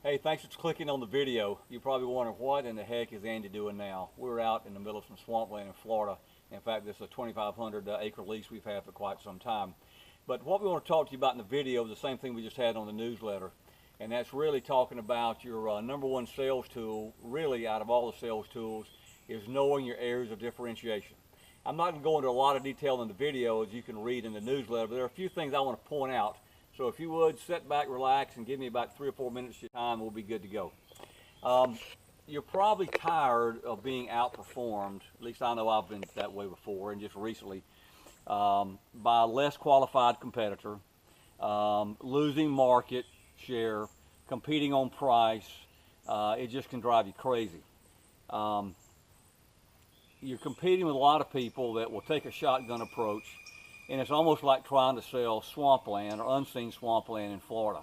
Hey, thanks for clicking on the video. You're probably wondering, what in the heck is Andy doing now? We're out in the middle of some swampland in Florida. In fact, this is a 2,500 acre lease we've had for quite some time. But what we want to talk to you about in the video is the same thing we just had on the newsletter. And that's really talking about your number one sales tool, really out of all the sales tools, is knowing your areas of differentiation. I'm not going to go into a lot of detail in the video, as you can read in the newsletter, but there are a few things I want to point out. So if you would, sit back, relax, and give me about 3 or 4 minutes of your time, we'll be good to go. You're probably tired of being outperformed, at least I know I've been that way before, and just recently, by a less qualified competitor, losing market share, competing on price. It just can drive you crazy. You're competing with a lot of people that will take a shotgun approach, and it's almost like trying to sell swampland or unseen swampland in Florida.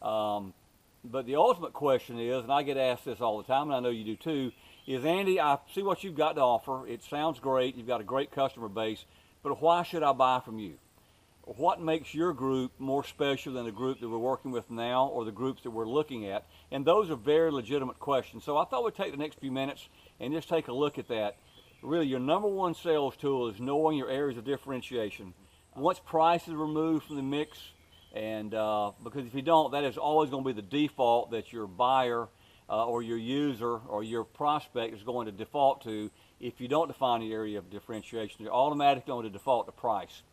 But the ultimate question is, and I get asked this all the time, and I know you do too, is, Andy, I see what you've got to offer. It sounds great. You've got a great customer base, but why should I buy from you? What makes your group more special than the group that we're working with now or the groups that we're looking at? And those are very legitimate questions. So I thought we'd take the next few minutes and just take a look at that. Really, your number one sales tool is knowing your areas of differentiation. Once price is removed from the mix, and because if you don't, that is always going to be the default that your buyer or your user or your prospect is going to default to. If you don't define the area of differentiation, you're automatically going to default to price.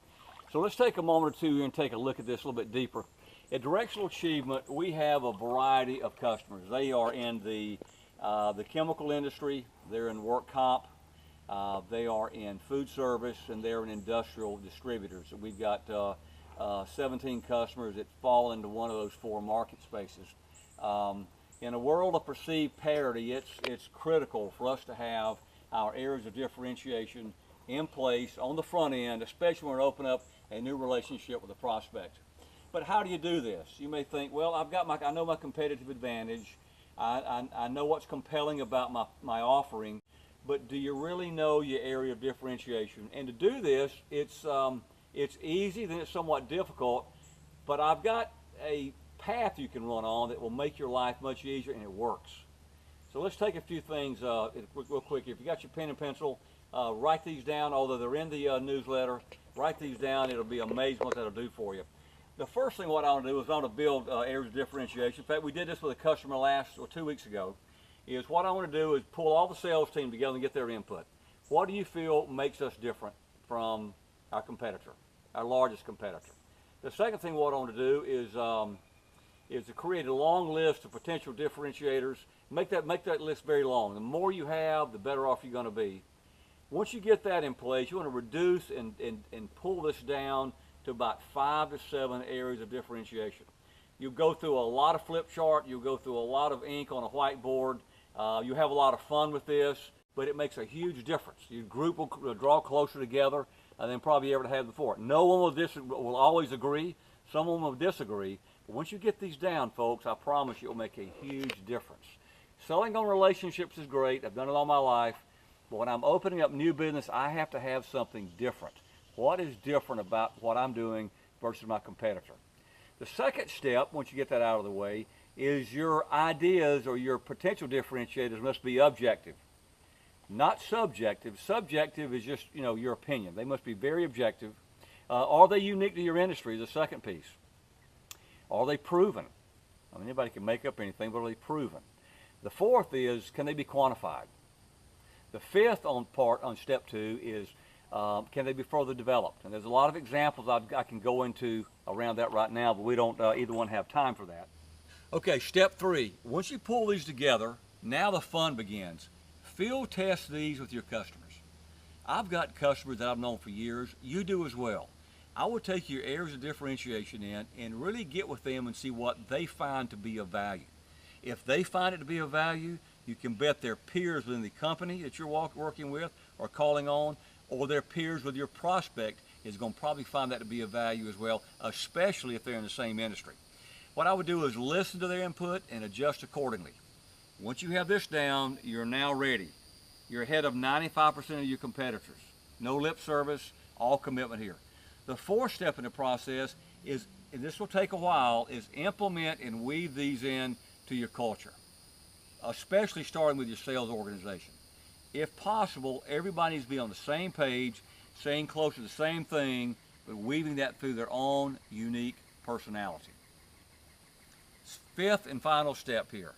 So let's take a moment or two here and take a look at this a little bit deeper. At Directional Achievement, we have a variety of customers. They are in the chemical industry, they're in work comp, they are in food service, and they're in industrial distributors. So we've got 17 customers that fall into one of those 4 market spaces. In a world of perceived parity, it's critical for us to have our areas of differentiation in place on the front end, especially when we open up a new relationship with a prospect. But how do you do this? You may think, well, I know my competitive advantage. I know what's compelling about my offering. But do you really know your area of differentiation? And to do this, it's easy, then it's somewhat difficult, but I've got a path you can run on that will make your life much easier, and it works. So let's take a few things real quick. If you got your pen and pencil, write these down, although they're in the newsletter. Write these down. It'll be amazing what that'll do for you. The first thing what I want to do is I want to build areas of differentiation. In fact, we did this with a customer 2 weeks ago. Is what I want to do is pull all the sales team together and get their input. What do you feel makes us different from our competitor, our largest competitor? The second thing what I want to do is to create a long list of potential differentiators. Make that list very long. The more you have, the better off you're going to be. Once you get that in place, you want to reduce and pull this down to about 5 to 7 areas of differentiation. You'll go through a lot of flip chart. You'll go through a lot of ink on a whiteboard. You have a lot of fun with this, but it makes a huge difference. Your group will draw closer together than probably ever have before. No one will always agree. Someone will disagree. But once you get these down, folks, I promise you it will make a huge difference. Selling on relationships is great. I've done it all my life. But when I'm opening up new business, I have to have something different. What is different about what I'm doing versus my competitor? The second step, once you get that out of the way, is your ideas or your potential differentiators must be objective, not subjective. Subjective is just, your opinion. They must be very objective. Are they unique to your industry? The second piece. Are they proven? I mean, anybody can make up anything, but are they proven? The fourth is, can they be quantified? The fifth on step 2 is, can they be further developed? And there's a lot of examples I can go into around that right now, but we don't either one have time for that. Okay, step 3. Once you pull these together, now the fun begins. Field test these with your customers. I've got customers that I've known for years. You do as well. I will take your areas of differentiation in and really get with them and see what they find to be of value. If they find it to be of value, you can bet their peers within the company that you're working with or calling on, or their peers with your prospect is going to probably find that to be of value as well, especially if they're in the same industry. What I would do is listen to their input and adjust accordingly. Once you have this down, you're now ready. You're ahead of 95% of your competitors. No lip service, all commitment here. The fourth step in the process is, and this will take a while, is implement and weave these in to your culture, especially starting with your sales organization. If possible, everybody needs to be on the same page, saying close to the same thing, but weaving that through their own unique personality. Fifth and final step here.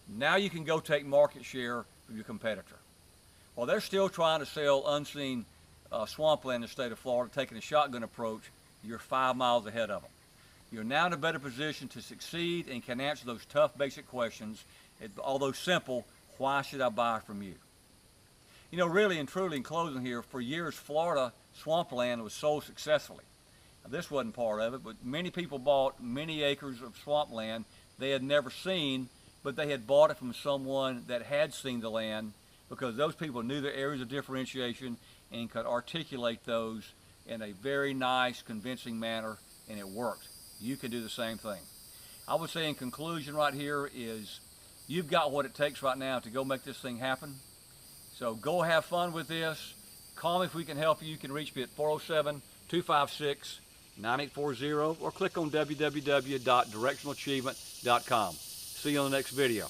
Now you can go take market share from your competitor. While they're still trying to sell unseen swampland in the state of Florida, taking a shotgun approach, you're 5 miles ahead of them. You're now in a better position to succeed and can answer those tough basic questions. Although simple, why should I buy from you? You know, really and truly, in closing here, for years Florida swampland was sold successfully. Now, this wasn't part of it, but many people bought many acres of swampland they had never seen, but they had bought it from someone that had seen the land, because those people knew their areas of differentiation and could articulate those in a very nice, convincing manner, and it worked. You can do the same thing. I would say in conclusion right here is you've got what it takes right now to go make this thing happen. So go have fun with this. Call me if we can help you. You can reach me at 407-256-9840 or click on www.directionalachievement.com. See you on the next video.